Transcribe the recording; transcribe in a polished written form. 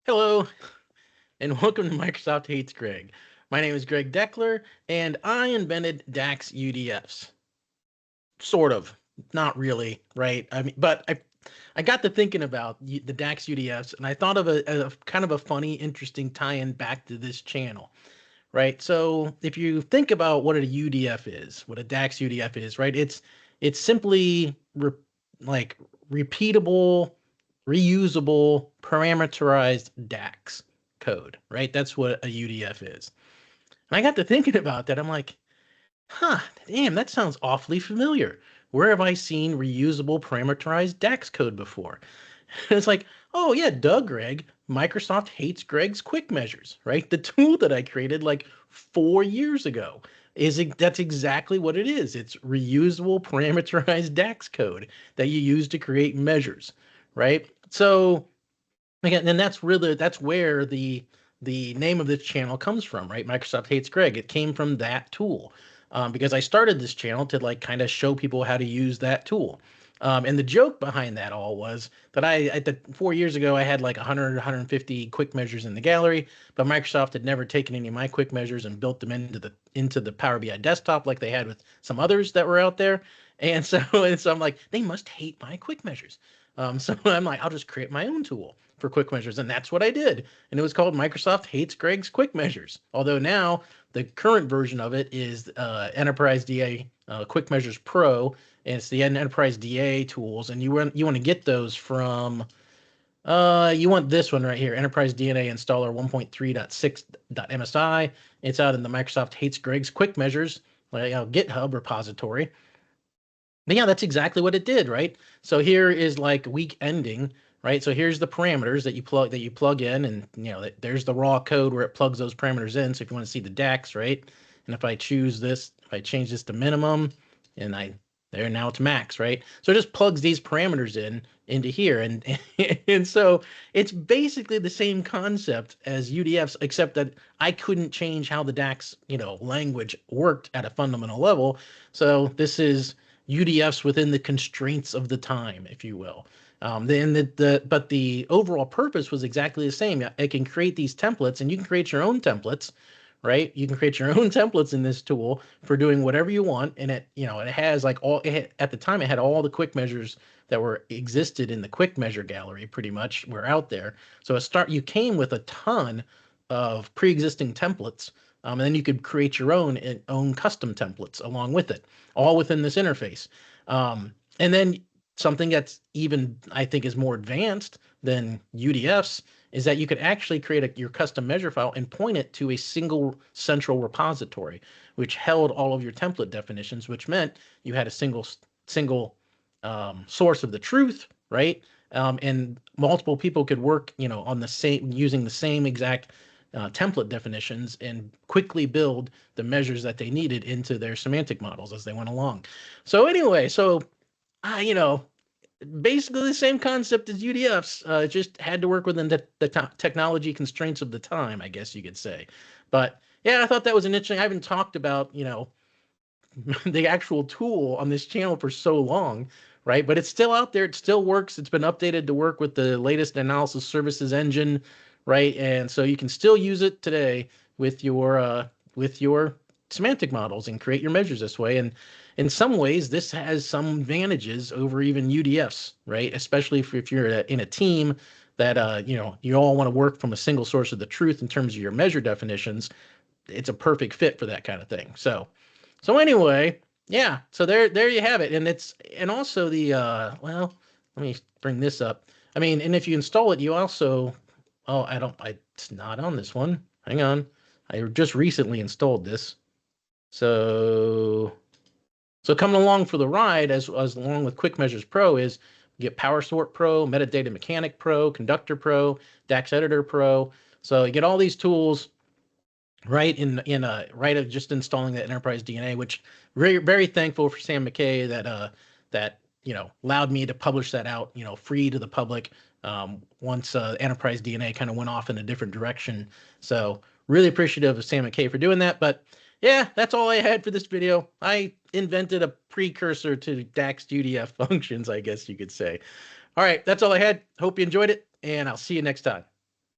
Hello, and welcome to Microsoft Hates Greg. My name is Greg Deckler, and I invented DAX UDFs. Sort of, not really, right? I got to thinking about the DAX UDFs, and I thought of a kind of a funny, interesting tie-in back to this channel, right? So if you think about what a UDF is, what a DAX UDF is, right? It's simply like repeatable, reusable, parameterized DAX code, right? That's what a UDF is. And I got to thinking about that. I'm like, huh, damn, that sounds awfully familiar. Where have I seen reusable parameterized DAX code before? It's like, oh yeah, duh, Greg. Microsoft hates Greg's quick measures, right? The tool that I created like 4 years ago that's exactly what it is. It's reusable parameterized DAX code that you use to create measures, right? So again, and that's where the name of this channel comes from, right? Microsoft hates Greg. It came from that tool. Because I started this channel to like kind of show people how to use that tool. And the joke behind that all was that at the 4 years ago, I had like 100, 150 quick measures in the gallery, but Microsoft had never taken any of my quick measures and built them into the Power BI desktop like they had with some others that were out there. And so I'm like, they must hate my quick measures. So I'm like, I'll just create my own tool for quick measures, and that's what I did. And it was called Microsoft Hates Greg's Quick Measures. Although now the current version of it is Enterprise DA Quick Measures Pro, and it's the Enterprise DA tools. And you want to get those from you want this one right here, Enterprise DNA Installer 1.3.6.msi. It's out in the Microsoft Hates Greg's Quick Measures GitHub repository. But yeah, that's exactly what it did, right? So here is like week ending, right? So here's the parameters that you plug in, and there's the raw code where it plugs those parameters in. So if you want to see the DAX, right? And if I choose this, if I change this to minimum, and now it's max, right? So it just plugs these parameters into here, and and so it's basically the same concept as UDFs, except that I couldn't change how the DAX language worked at a fundamental level. So this is UDFs within the constraints of the time, if you will. But the overall purpose was exactly the same. It can create these templates, and you can create your own templates, right? You can create your own templates in this tool for doing whatever you want, and it has like at the time it had all the quick measures that were existed in the quick measure gallery, pretty much were out there. So you came with a ton of pre-existing templates, and then you could create your own custom templates along with it, all within this interface. And then something that's even, I think, is more advanced than UDFs is that you could actually create your custom measure file and point it to a single central repository, which held all of your template definitions, which meant you had a single source of the truth, right? And multiple people could work, on the same using the same exact template definitions and quickly build the measures that they needed into their semantic models as they went along. So anyway, you know, basically the same concept as UDFs. It just had to work within the technology constraints of the time, I guess you could say. But yeah, I thought that was an interesting. I haven't talked about the actual tool on this channel for so long, right? But it's still out there. It still works. It's been updated to work with the latest analysis services engine, right? And so you can still use it today with your semantic models and create your measures this way. And in some ways, this has some advantages over even UDFs, right? Especially if you're in a team that you all want to work from a single source of the truth in terms of your measure definitions. It's a perfect fit for that kind of thing. So anyway, yeah. So there you have it. And also well, let me bring this up. I mean, and if you install it, you also it's not on this one. Hang on. I just recently installed this. So coming along for the ride as along with Quick Measures Pro is you get Power Sort Pro, Metadata Mechanic Pro, Conductor Pro, DAX Editor Pro. So you get all these tools right right of just installing that Enterprise DNA, which very very thankful for Sam McKay that allowed me to publish that out free to the public once Enterprise DNA kind of went off in a different direction. So really appreciative of Sam McKay for doing that. But yeah, that's all I had for this video. I invented a precursor to DAX UDF functions, I guess you could say. All right, that's all I had. Hope you enjoyed it, and I'll see you next time.